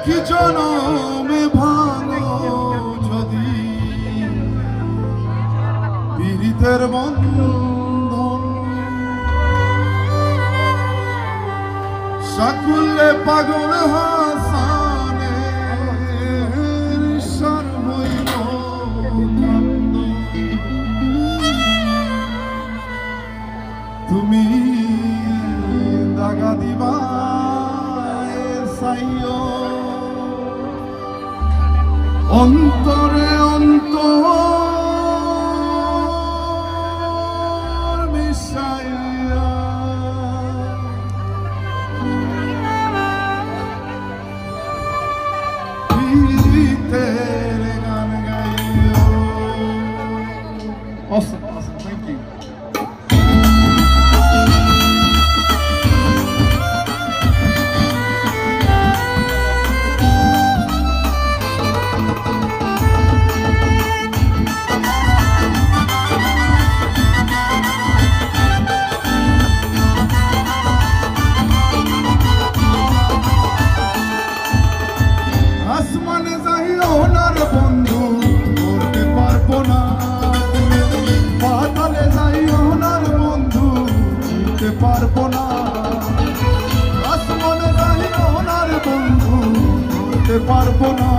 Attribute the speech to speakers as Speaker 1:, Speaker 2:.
Speaker 1: কি জনমে ভাঙো যদি পীড়িতের বন্ধন সাকুলে পাগল হাসানে সর্বৈব তুমি দাগা দিবা সাইও অন্তরে অন্তর মিশাইয়া পীড়িতের গান গাইও। Awesome, awesome, thank you. আসমানে যাইও না রে বন্ধু করতে পারবো না, পাতালে যাইও না রে বন্ধু করতে পারবো না, আসমানে যাইও না রে বন্ধু করতে পারবো না।